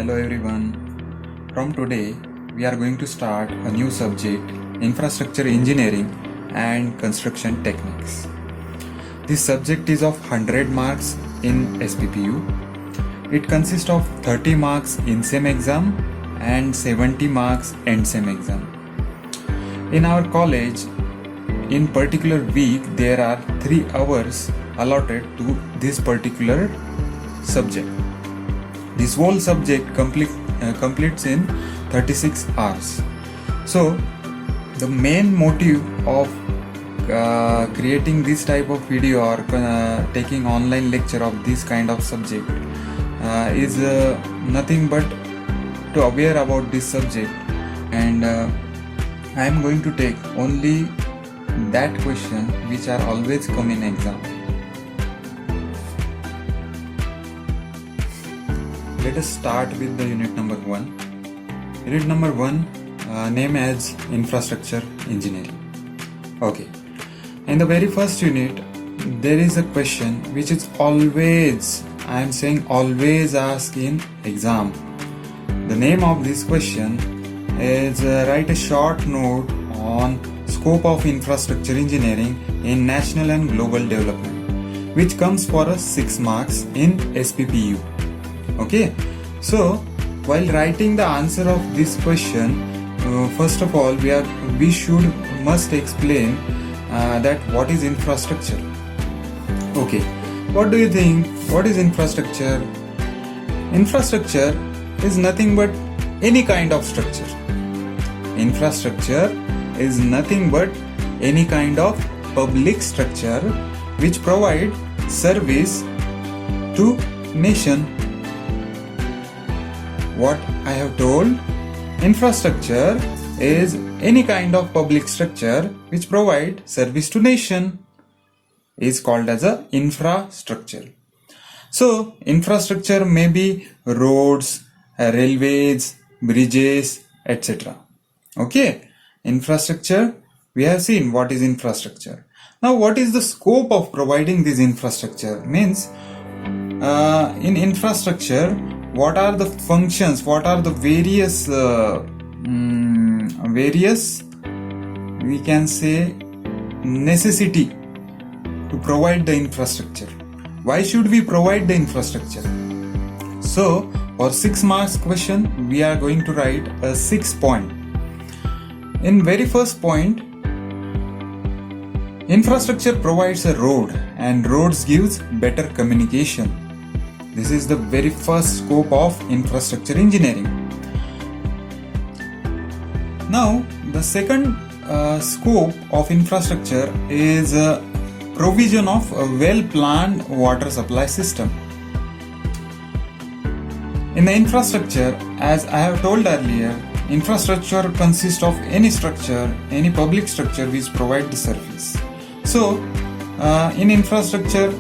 Hello everyone. From today, we are going to start a new subject, Infrastructure Engineering and Construction Techniques. This subject is of 100 marks in SPPU. It consists of 30 marks in SEM exam and 70 marks end SEM exam. In our college, in particular week, there are 3 hours allotted to this particular subject. This whole subject completes in 36 hours. So, the main motive of creating this type of video or taking online lecture of this kind of subject is nothing but to aware about this subject, and I am going to take only that question which are always come in exam. Let us start with the unit number 1. Unit number 1 name as Infrastructure Engineering. Okay. In the very first unit, there is a question which is always, I am saying always asked in exam. The name of this question is write a short note on scope of infrastructure engineering in national and global development, which comes for a 6 marks in SPPU. Okay, so while writing the answer of this question, first of all we must explain that what is infrastructure. Okay, what do you think? What is infrastructure? Infrastructure is nothing but any kind of structure. Infrastructure is nothing but any kind of public structure which provide service to nation. What I have told, infrastructure is any kind of public structure which provide service to nation is called as a infrastructure. So infrastructure may be roads, railways, bridges, etc. Okay, infrastructure, we have seen what is infrastructure. Now what is the scope of providing this infrastructure? Means in infrastructure, what are the functions, what are the various we can say necessity to provide the infrastructure. Why should we provide the infrastructure? So for 6 marks question, we are going to write a 6 point. In very first point, infrastructure provides a road and roads gives better communication. This is the very first scope of infrastructure engineering. Now, the second scope of infrastructure is provision of a well-planned water supply system. In the infrastructure, as I have told earlier, infrastructure consists of any structure, any public structure which provide the service. So, in infrastructure,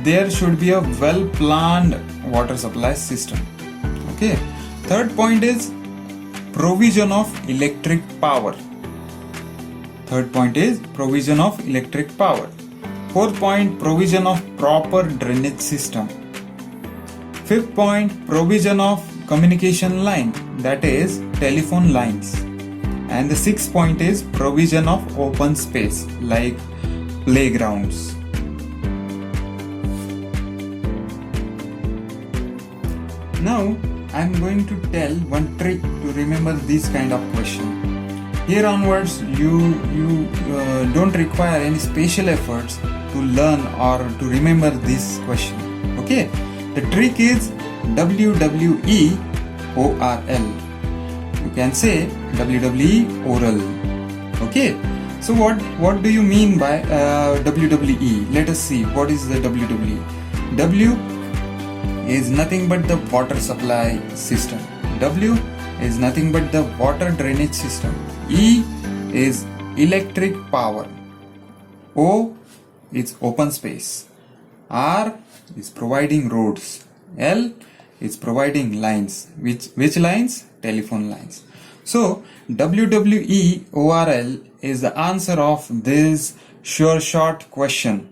there should be a well-planned water supply system. Okay. Third point is provision of electric power. Third point is provision of electric power. Fourth point, provision of proper drainage system. Fifth point, provision of communication line, that is telephone lines. And the sixth point is provision of open space like playgrounds. Now I am going to tell one trick to remember this kind of question. Here onwards you don't require any special efforts to learn or to remember this question. Okay, the trick is WWE ORL. You can say WWE oral. Okay, so what do you mean by WWE? Let us see what is the WWE. W is nothing but the water supply system. W is nothing but the water drainage system. E is electric power. O is open space. R is providing roads. L is providing lines. Which lines? Telephone lines. So WWEORL is the answer of this sure short question.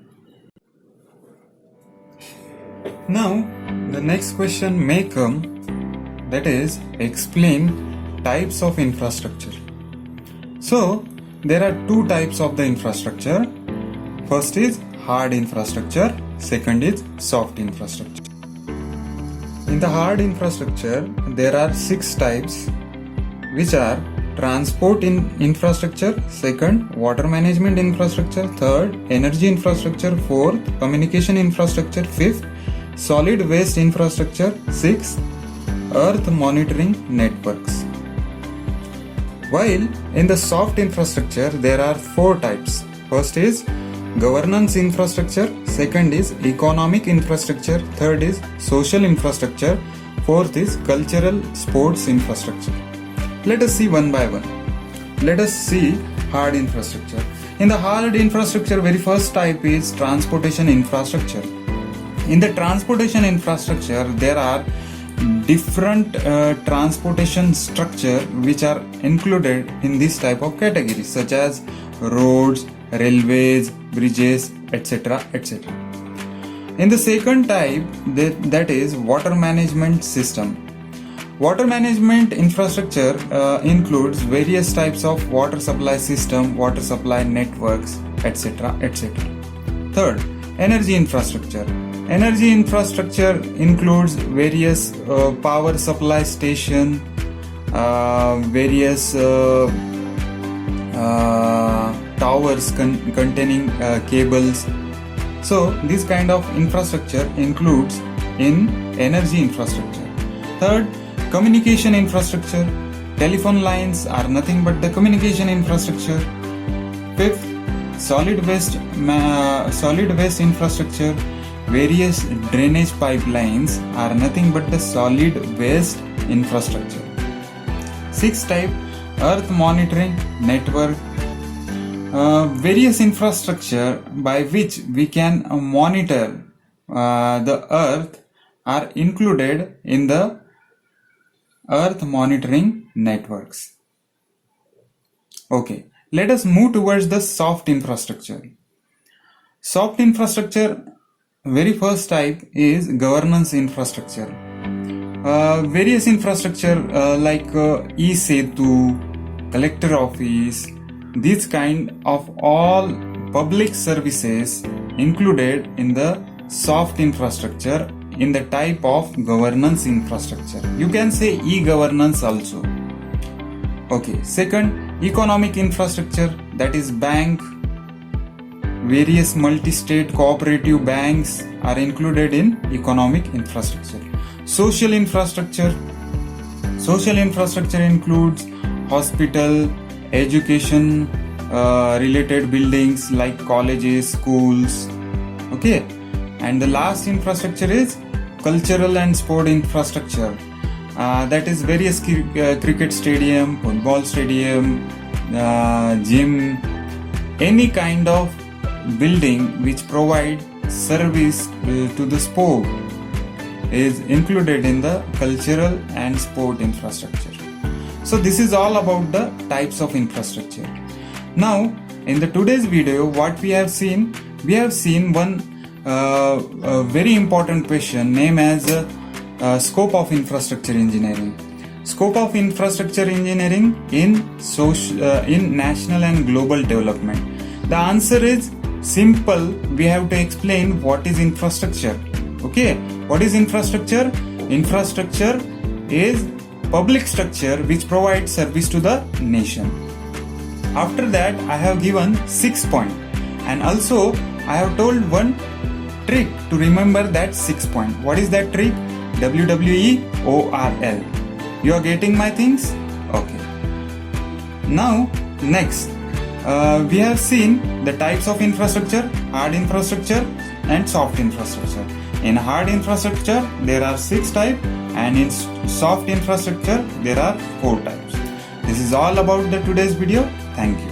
Now, the next question may come, that is explain types of infrastructure. So there are two types of the infrastructure. First is hard infrastructure, second is soft infrastructure. In the hard infrastructure, there are 6 types, which are transport infrastructure, second water management infrastructure, third energy infrastructure, fourth communication infrastructure, fifth solid waste infrastructure, sixth earth monitoring networks. While in the soft infrastructure, there are 4 types. First is governance infrastructure, second is economic infrastructure, third is social infrastructure, fourth is cultural sports infrastructure. Let us see one by one. Let us see hard infrastructure. In the hard infrastructure, very first type is transportation infrastructure. In the transportation infrastructure, there are different transportation structure which are included in this type of category, such as roads, railways, bridges, etc., etc. In the second type, that is water management system. Water management infrastructure includes various types of water supply system, water supply networks, etc., etc. Third, energy infrastructure. Energy infrastructure includes various power supply station, various towers containing cables. So this kind of infrastructure includes in energy infrastructure. Third, communication infrastructure. Telephone lines are nothing but the communication infrastructure. Fifth, solid waste infrastructure. Various drainage pipelines are nothing but the solid waste infrastructure. Sixth type, earth monitoring network. Various infrastructure by which we can monitor the earth are included in the earth monitoring networks. Okay, let us move towards the soft infrastructure. Soft infrastructure, very first type is governance infrastructure. Various infrastructure like e-Setu, collector office, these kind of all public services included in the soft infrastructure in the type of governance infrastructure. You can say e-governance also. Okay, second, economic infrastructure, that is bank. Various multi-state cooperative banks are included in economic infrastructure. Social infrastructure. Social infrastructure includes hospital, education related buildings like colleges, schools. Okay, and the last infrastructure is cultural and sport infrastructure. That is various cricket stadium, football stadium, gym, any kind of building which provide service to the sport is included in the cultural and sport infrastructure. So this is all about the types of infrastructure. Now in the today's video, what we have seen one very important question named as scope of infrastructure engineering. Scope of infrastructure engineering in national and global development. The answer is simple. We have to explain what is infrastructure. Okay, what is infrastructure? Infrastructure is public structure which provides service to the nation. After that, I have given 6 points, and also I have told one trick to remember that 6 points. What is that trick? WWEORL. You are getting my things? Okay. Now next, we have seen the types of infrastructure: hard infrastructure and soft infrastructure. In hard infrastructure, there are 6 types, and in soft infrastructure, there are 4 types. This is all about the today's video. Thank you.